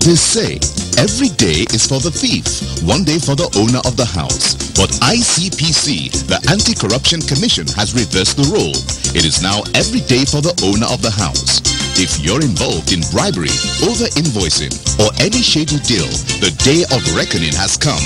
They say every day is for the thief, one day for the owner of the house. But ICPC, the Anti-Corruption Commission, has reversed the role. It is now every day for the owner of the house. If you're involved in bribery, over-invoicing, or any shady deal, the day of reckoning has come.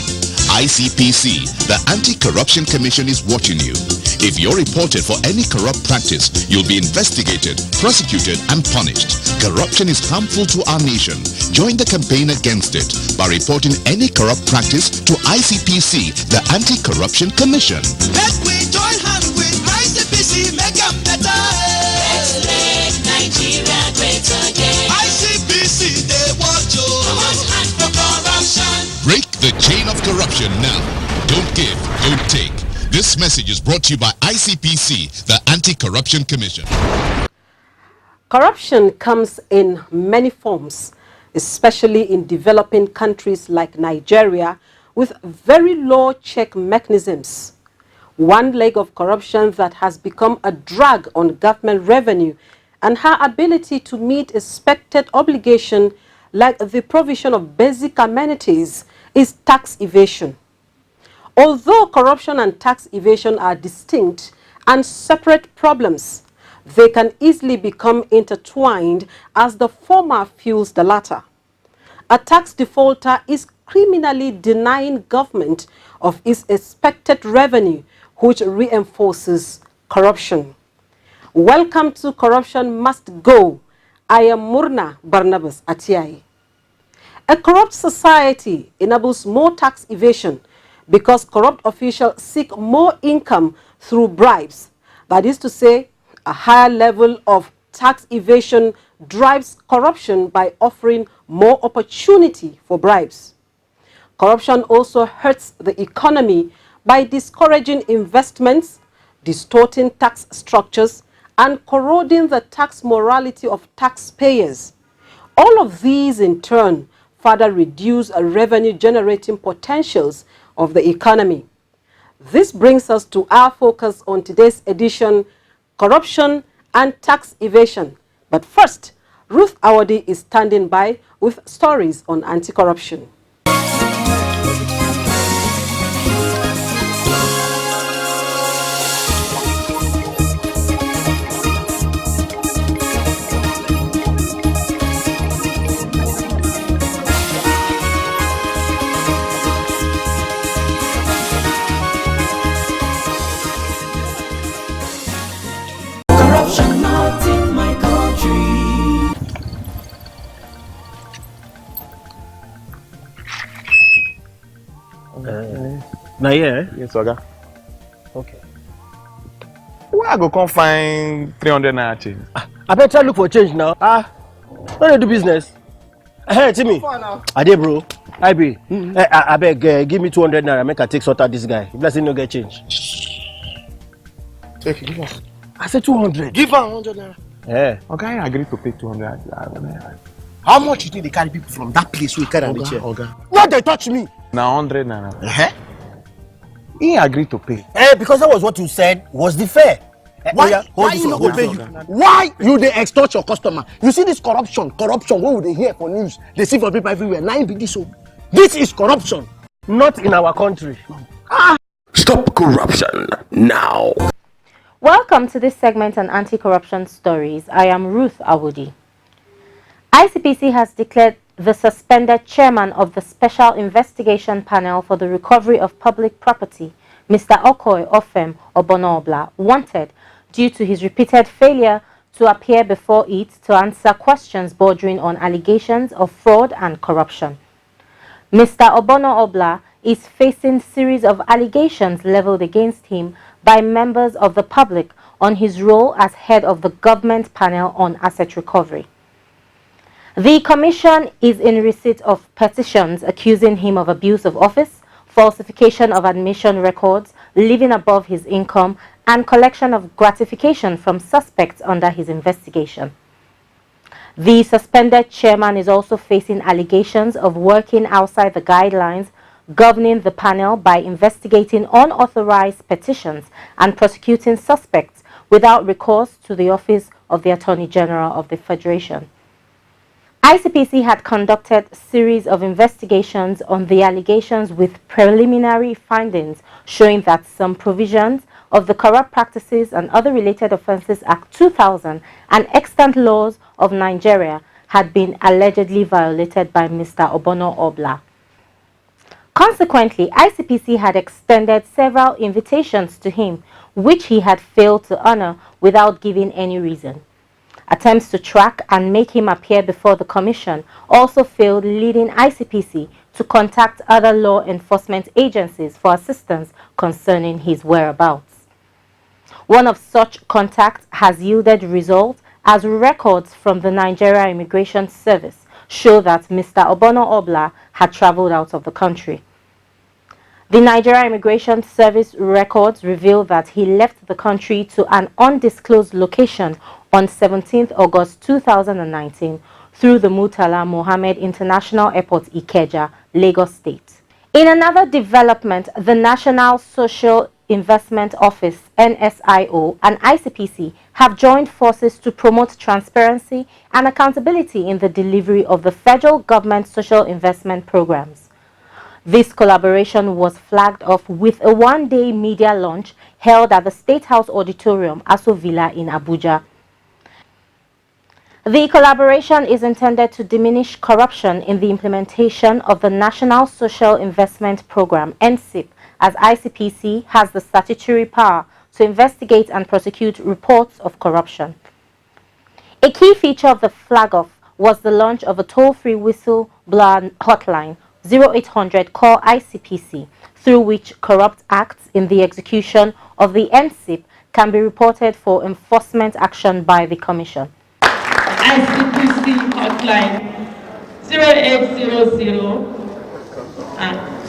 ICPC, the Anti-Corruption Commission, is watching you. If you're reported for any corrupt practice, you'll be investigated, prosecuted, and punished. Corruption is harmful to our nation. Join the campaign against it by reporting any corrupt practice to ICPC, the Anti-Corruption Commission. Let we join hands with ICPC, make them better. Let's make Nigeria great again. ICPC, they want you. Come on, hand for corruption. Break the chain of corruption now. Don't give, don't take. This message is brought to you by ICPC, the Anti-Corruption Commission. Corruption comes in many forms, especially in developing countries like Nigeria, with very low check mechanisms. One leg of corruption that has become a drag on government revenue and her ability to meet expected obligation like the provision of basic amenities is tax evasion. Although corruption and tax evasion are distinct and separate problems, they can easily become intertwined as the former fuels the latter. A tax defaulter is criminally denying government of its expected revenue, which reinforces corruption. Welcome to Corruption Must Go. I am Murna Barnabas Atiai. A corrupt society enables more tax evasion because corrupt officials seek more income through bribes. That is to say, a higher level of tax evasion drives corruption by offering more opportunity for bribes. Corruption also hurts the economy by discouraging investments, distorting tax structures, and corroding the tax morality of taxpayers. All of these, in turn, further reduce revenue-generating potentials of the economy. This brings us to our focus on today's edition, corruption and tax evasion. But first, Ruth Awadi is standing by with stories on anti-corruption. Corruption not in my country. Now, yeah? Yes, Oga. Okay. Where I go come find 300 naira change? I better try look for change now. When they do business. Hey, Timmy. I did, bro. I be. I beg, give me 200 naira. Make I take sort out this guy. If let's no get change. Take it, give us. I said 200. Give her 100 naira. Yeah. Okay, I agreed to pay 200 naira. How much you think they carry people from that place we carry on the chair? Oga. What they touch me? Now 100 naira. He agreed to pay. Because that was what you said was the fair. Why you not go pay you? Why you they extort your customer? You see this corruption, what would they hear for news? They see for people everywhere. Now be this so. This is corruption, not in our country. Stop corruption now. Welcome to this segment on anti-corruption stories. I am Ruth Awudi. ICPC has declared the suspended chairman of the Special Investigation Panel for the Recovery of Public Property, Mr. Okoy Ofem Obono-Obla, wanted due to his repeated failure to appear before it to answer questions bordering on allegations of fraud and corruption. Mr. Obono-Obla is facing series of allegations leveled against him by members of the public on his role as head of the government panel on asset recovery. The commission is in receipt of petitions accusing him of abuse of office, falsification of admission records, living above his income, and collection of gratification from suspects under his investigation. The suspended chairman is also facing allegations of working outside the guidelines governing the panel by investigating unauthorized petitions and prosecuting suspects without recourse to the Office of the Attorney General of the Federation. ICPC had conducted a series of investigations on the allegations with preliminary findings showing that some provisions of the Corrupt Practices and Other Related Offences Act 2000 and extant laws of Nigeria had been allegedly violated by Mr. Obono Obla. Consequently, ICPC had extended several invitations to him, which he had failed to honor without giving any reason. Attempts to track and make him appear before the Commission also failed, leading ICPC to contact other law enforcement agencies for assistance concerning his whereabouts. One of such contacts has yielded results, as records from the Nigeria Immigration Service show that Mr. Obono Obla had traveled out of the country. The Nigeria Immigration Service records reveal that he left the country to an undisclosed location on 17th August 2019 through the Murtala Mohammed International Airport, Ikeja, Lagos State. In another development, the National Social Investment Office, NSIO, and ICPC have joined forces to promote transparency and accountability in the delivery of the federal government social investment programs. This collaboration was flagged off with a one-day media launch held at the State House Auditorium, Aso Villa in Abuja. The collaboration is intended to diminish corruption in the implementation of the National Social Investment Program, NSIP, as ICPC has the statutory power to investigate and prosecute reports of corruption. A key feature of the flag-off was the launch of a toll-free whistleblower hotline, 0800 Call ICPC, through which corrupt acts in the execution of the NSIP can be reported for enforcement action by the Commission. ICPC hotline 0800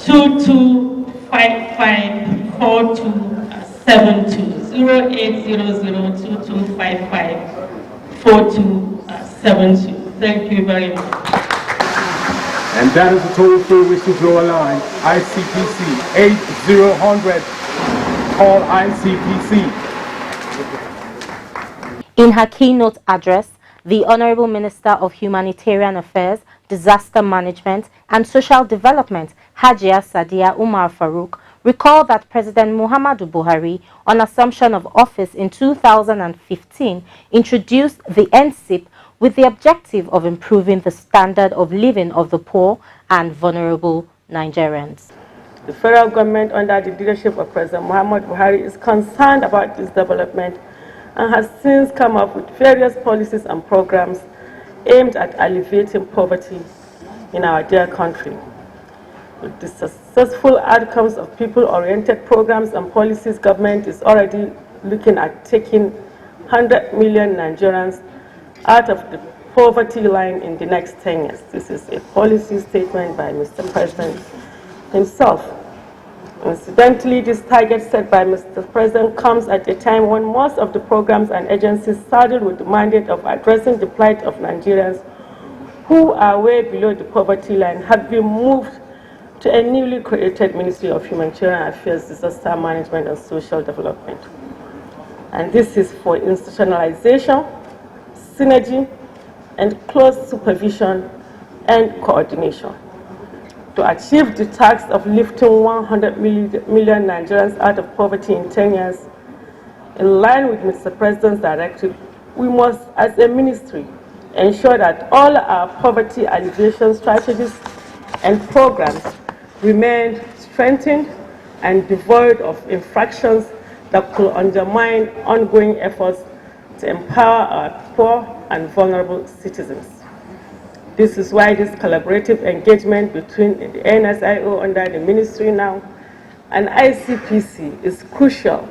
2255 4272 0800 2255 4272. Thank you very much. And that is the toll-free whistleblower line, ICPC 8000. Call ICPC. In her keynote address, the Honorable Minister of Humanitarian Affairs, Disaster Management and Social Development, Hajia Sadia Umar Farouk, recalled that President Muhammadu Buhari, on assumption of office in 2015, introduced the NSIP with the objective of improving the standard of living of the poor and vulnerable Nigerians. The federal government, under the leadership of President Muhammadu Buhari, is concerned about this development and has since come up with various policies and programs aimed at alleviating poverty in our dear country. With the successful outcomes of people-oriented programs and policies, government is already looking at taking 100 million Nigerians out of the poverty line in the next 10 years. This is a policy statement by Mr. President himself. Incidentally, this target set by Mr. President comes at a time when most of the programs and agencies started with the mandate of addressing the plight of Nigerians who are way below the poverty line have been moved to a newly created Ministry of Humanitarian Affairs, Disaster Management and Social Development. And this is for institutionalization, synergy, and close supervision and coordination to achieve the task of lifting 100 million Nigerians out of poverty in 10 years. In line with Mr. President's directive, we must, as a ministry, ensure that all our poverty alleviation strategies and programs remain strengthened and devoid of infractions that could undermine ongoing efforts to empower our poor and vulnerable citizens. This is why this collaborative engagement between the NSIO under the ministry now and ICPC is crucial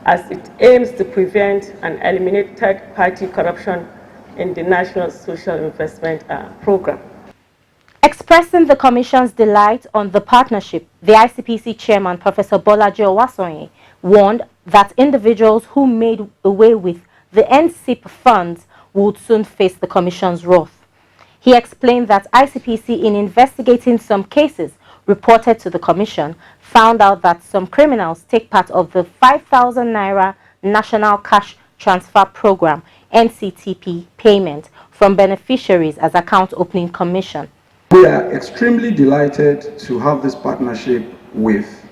as it aims to prevent and eliminate third-party corruption in the National Social Investment Program. Expressing the Commission's delight on the partnership, the ICPC chairman, Professor Bolaji Owasonye, warned that individuals who made away with the NSIP funds would soon face the Commission's wrath. He explained that ICPC, in investigating some cases reported to the Commission, found out that some criminals take part of the 5,000 Naira National Cash Transfer Program, NCTP, payment for from beneficiaries as account opening commission. We are extremely delighted to have this partnership with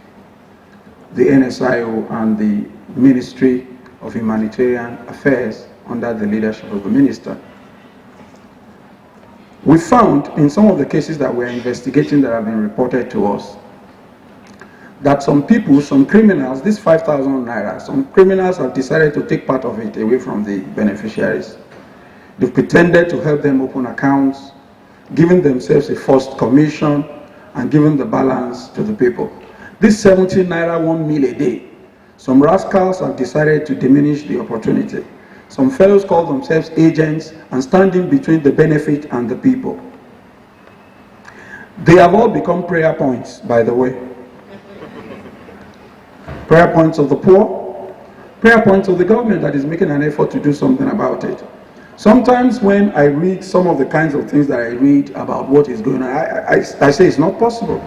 the NSIO and the Ministry of Humanitarian Affairs under the leadership of the minister. We found in some of the cases that we're investigating that have been reported to us that some people, some criminals, this 5,000 naira, some criminals have decided to take part of it away from the beneficiaries. They've pretended to help them open accounts, giving themselves a first commission, and giving the balance to the people. This 70 naira, 1 meal a day, some rascals have decided to diminish the opportunity. Some fellows call themselves agents and stand in between the benefit and the people. They have all become prayer points, by the way. Prayer points of the poor, prayer points of the government that is making an effort to do something about it. Sometimes when I read some of the kinds of things that I read about what is going on, I say it's not possible.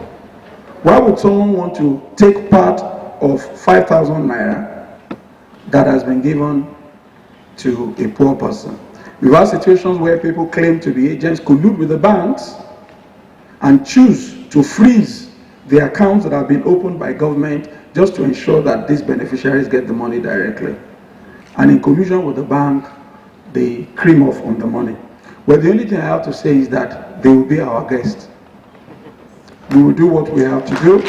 Why would someone want to take part of 5,000 naira that has been given to a poor person? We've had situations where people claim to be agents, collude with the banks, and choose to freeze the accounts that have been opened by government just to ensure that these beneficiaries get the money directly. And in collusion with the bank, they cream off on the money. Well, the only thing I have to say is that they will be our guests. We will do what we have to do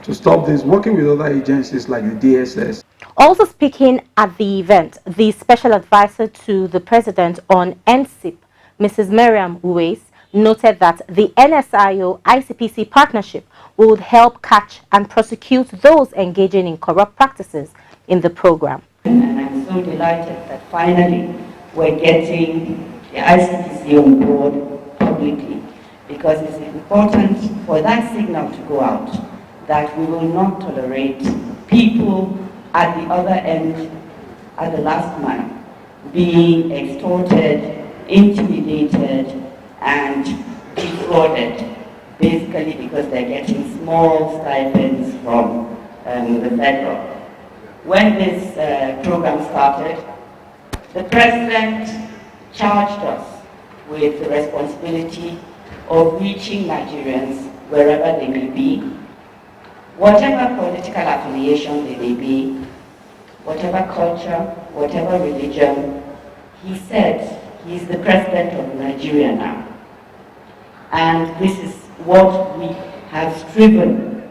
to stop this, working with other agencies like the DSS. Also speaking at the event, the special advisor to the president on NSIP, Mrs. Miriam Uwais, noted that the NSIO-ICPC partnership would help catch and prosecute those engaging in corrupt practices in the program. And I'm so delighted that finally we're getting the ICPC on board publicly, because it's important for that signal to go out that we will not tolerate people at the other end, at the last mile, being extorted, intimidated, and defrauded, basically because they're getting small stipends from the federal. When this program started, the president charged us with the responsibility of reaching Nigerians wherever they may be, whatever political affiliation they may be, whatever culture, whatever religion. He said he's the president of Nigeria now. And this is what we have striven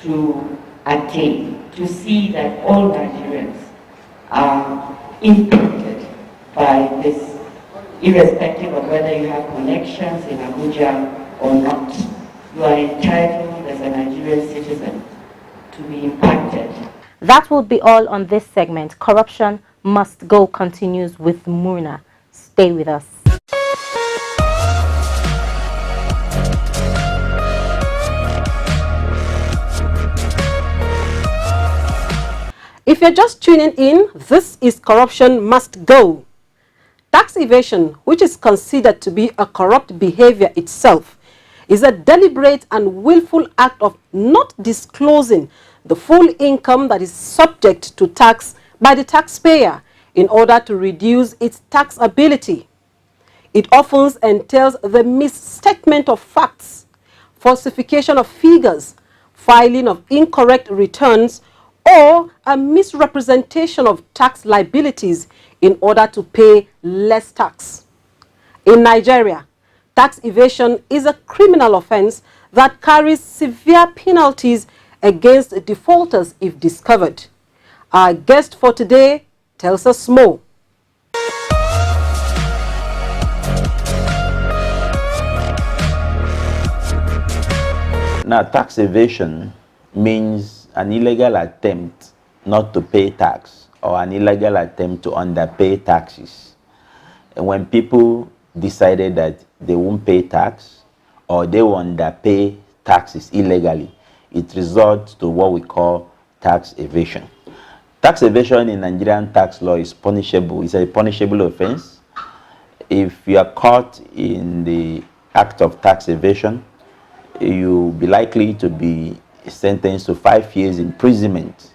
to attain, to see that all Nigerians are impacted by this, irrespective of whether you have connections in Abuja or not. You are entitled as a Nigerian citizen to be impacted. That will be all on this segment. Corruption Must Go continues with Murna. Stay with us. If you're just tuning in, this is Corruption Must Go. Tax evasion, which is considered to be a corrupt behavior itself, is a deliberate and willful act of not disclosing the full income that is subject to tax by the taxpayer in order to reduce its taxability. It often entails the misstatement of facts, falsification of figures, filing of incorrect returns, or a misrepresentation of tax liabilities in order to pay less tax. In Nigeria, tax evasion is a criminal offense that carries severe penalties against defaulters if discovered. Our guest for today tells us more. Now, tax evasion means an illegal attempt not to pay tax or an illegal attempt to underpay taxes. And when people decided that they won't pay tax or they will underpay taxes illegally, it results to what we call tax evasion. Tax evasion in Nigerian tax law is punishable. It's a punishable offense. If you are caught in the act of tax evasion, you'll be likely to be sentenced to 5 years imprisonment.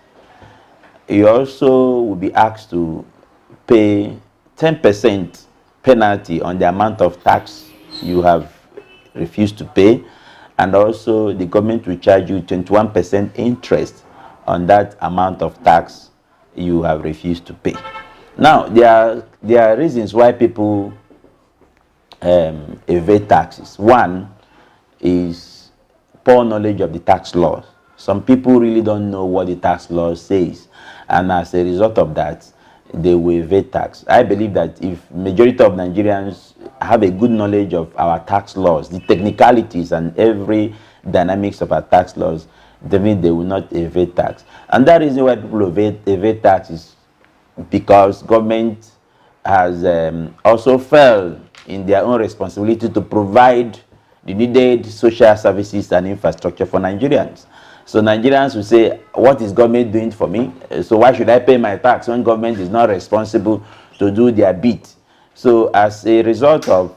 You also will be asked to pay 10% penalty on the amount of tax you have refused to pay, and also the government will charge you 21% interest on that amount of tax you have refused to pay. Now, there are reasons why people evade taxes. One is poor knowledge of the tax laws. Some people really don't know what the tax law says, and as a result of that, they will evade tax. I believe that if majority of Nigerians have a good knowledge of our tax laws, the technicalities and every dynamics of our tax laws, then they will not evade tax. And that reason why people evade tax is because government has also failed in their own responsibility to provide the needed social services and infrastructure for Nigerians. So Nigerians will say, what is government doing for me? So why should I pay my tax when government is not responsible to do their bit? So as a result of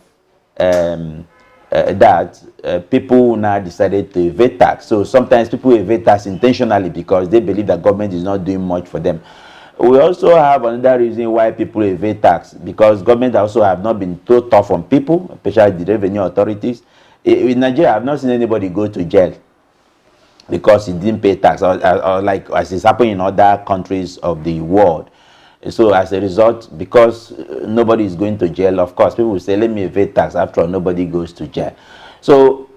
people now decided to evade tax. So sometimes people evade tax intentionally because they believe that government is not doing much for them. We also have another reason why people evade tax, because government also have not been so tough on people, especially the revenue authorities. In Nigeria, I have not seen anybody go to jail because he didn't pay tax, or like as is happening in other countries of the world. So as a result, because nobody is going to jail, of course, people will say, let me evade tax. After all, nobody goes to jail. So,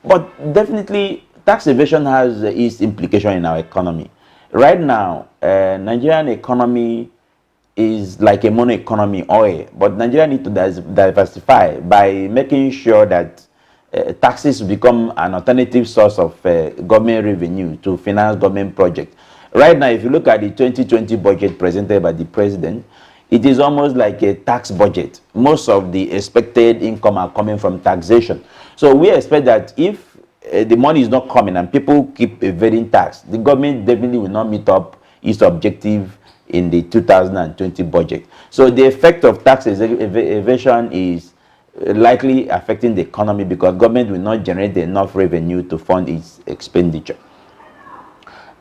but definitely, tax evasion has its implication in our economy. Right now, Nigerian economy is like a mono economy oil, but Nigeria needs to diversify by making sure that taxes become an alternative source of government revenue to finance government projects. Right now, if you look at the 2020 budget presented by the president, it is almost like a tax budget. Most of the expected income are coming from taxation. So we expect that if the money is not coming and people keep evading tax, the government definitely will not meet up its objective in the 2020 budget. So the effect of tax evasion is likely affecting the economy because government will not generate enough revenue to fund its expenditure.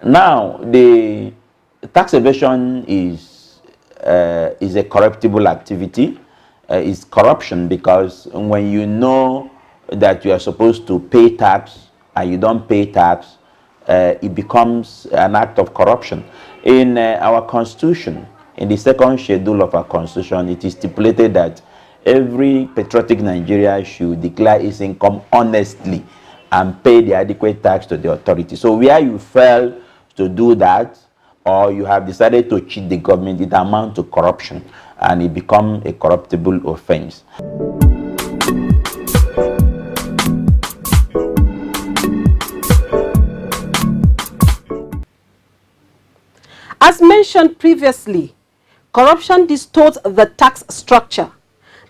Now, the tax evasion is a corruptible activity. It's corruption because when you know that you are supposed to pay tax and you don't pay tax, it becomes an act of corruption. In our constitution, in the second schedule of our constitution, it is stipulated that every patriotic Nigerian should declare its income honestly and pay the adequate tax to the authority. So where you fail to do that, or you have decided to cheat the government, it amounts to corruption and it becomes a corruptible offense. As mentioned previously, corruption distorts the tax structure.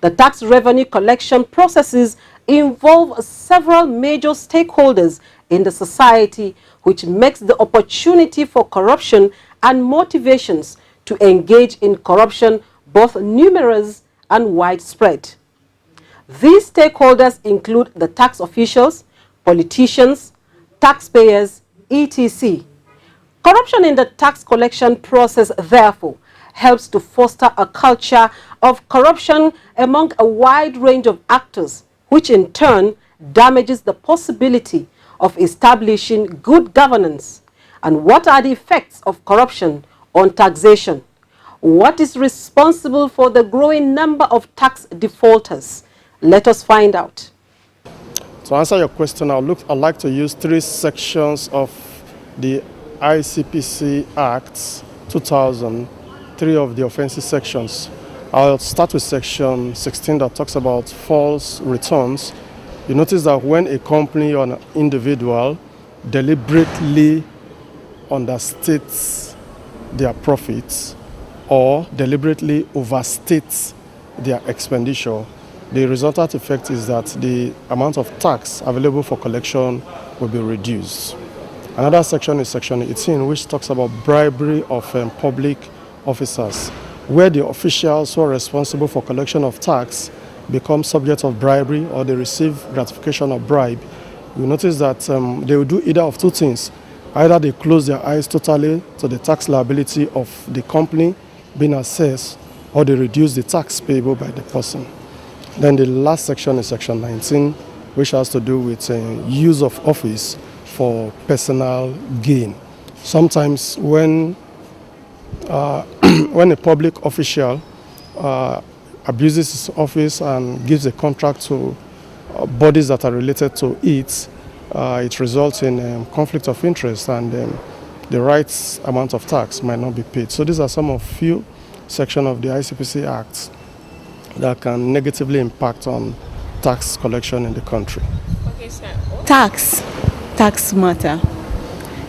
The tax revenue collection processes involve several major stakeholders in the society, which makes the opportunity for corruption and motivations to engage in corruption both numerous and widespread. These stakeholders include the tax officials, politicians, taxpayers, etc. Corruption in the tax collection process, therefore, helps to foster a culture of corruption among a wide range of actors, which in turn damages the possibility of establishing good governance. And what are the effects of corruption on taxation? What is responsible for the growing number of tax defaulters? Let us find out. To answer your question, I'd like to use three sections of the ICPC Act 2000, three of the offensive sections. I'll start with section 16 that talks about false returns. You notice that when a company or an individual deliberately understates their profits or deliberately overstates their expenditure, the resultant effect is that the amount of tax available for collection will be reduced. Another section is section 18, which talks about bribery of public officers, where the officials who are responsible for collection of tax become subject of bribery or they receive gratification of bribe. You notice that they will do either of two things. Either they close their eyes totally to the tax liability of the company being assessed, or they reduce the tax payable by the person. Then the last section is section 19, which has to do with use of office for personal gain. Sometimes when when a public official abuses his office and gives a contract to bodies that are related to it, it results in conflict of interest, and the right amount of tax might not be paid. So these are some of few sections of the ICPC Act that can negatively impact on tax collection in the country. Okay, sir. Tax matter.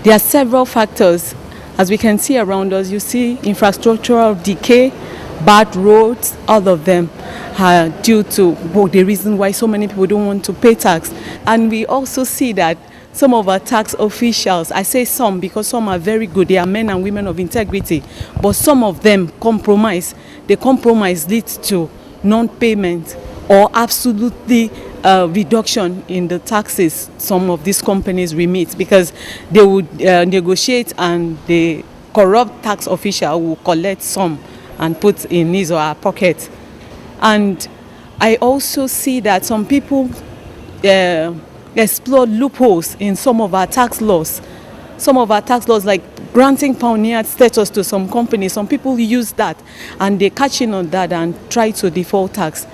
There are several factors. As we can see around us, you see infrastructural decay, bad roads, all of them are due to the reason why so many people don't want to pay tax. And we also see that some of our tax officials, I say some because some are very good, they are men and women of integrity, but some of them compromise. The compromise leads to non-payment or absolutely reduction in the taxes some of these companies remit, because they would negotiate and the corrupt tax official will collect some and put in his or her pocket. And I also see that some people explore loopholes in some of our tax laws. Some of our tax laws, like granting pioneer status to some companies, some people use that and they catch in on that and try to default tax.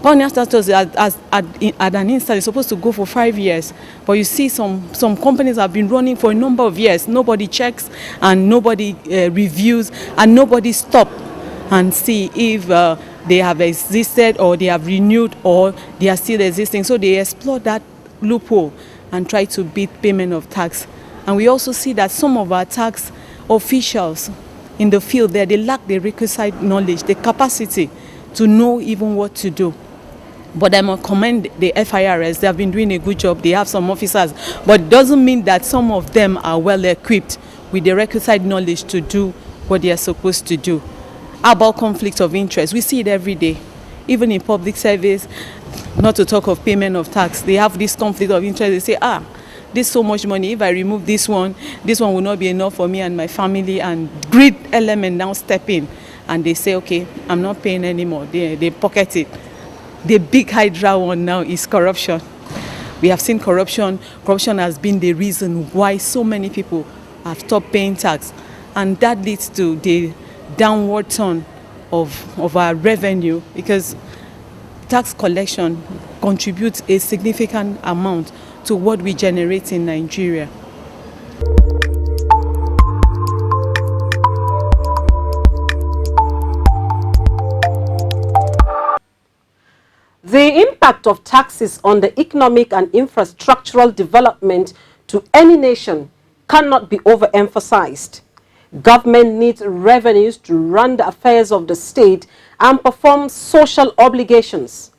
Pioneer status at an instant is supposed to go for 5 years, but you see some companies have been running for a number of years. Nobody checks and nobody reviews and nobody stops and see if they have existed or they have renewed or they are still existing. So they explore that loophole and try to beat payment of tax. And we also see that some of our tax officials in the field there, they lack the requisite knowledge, the capacity to know even what to do. But I must commend the FIRS. They have been doing a good job. They have some officers, but it doesn't mean that some of them are well equipped with the requisite knowledge to do what they are supposed to do. How about conflict of interest? We see it every day, even in public service, not to talk of payment of tax. They have this conflict of interest. They say, this so much money, if I remove this one will not be enough for me and my family, and greed element now step in and they say, okay, I'm not paying anymore. They pocket it. The big hydra one now is corruption. We have seen corruption. Corruption has been the reason why so many people have stopped paying tax, and that leads to the downward turn of our revenue, because tax collection contributes a significant amount to what we generate in Nigeria. The impact of taxes on the economic and infrastructural development to any nation cannot be overemphasized. Government needs revenues to run the affairs of the state and perform social obligations.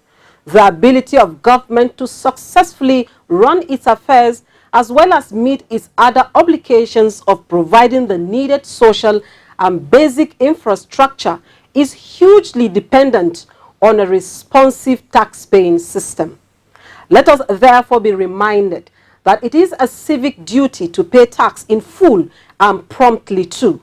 The ability of government to successfully run its affairs as well as meet its other obligations of providing the needed social and basic infrastructure is hugely dependent on a responsive tax-paying system. Let us therefore be reminded that it is a civic duty to pay tax in full and promptly too.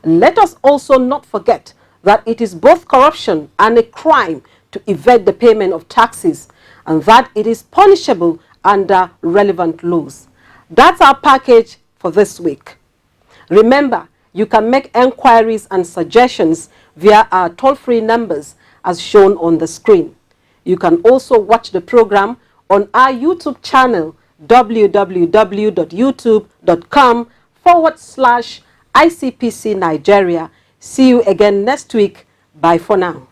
Let us also not forget that it is both corruption and a crime to evade the payment of taxes, and that it is punishable under relevant laws. That's our package for this week. Remember, you can make enquiries and suggestions via our toll-free numbers as shown on the screen. You can also watch the program on our YouTube channel, www.youtube.com/ICPC Nigeria. See you again next week. Bye for now.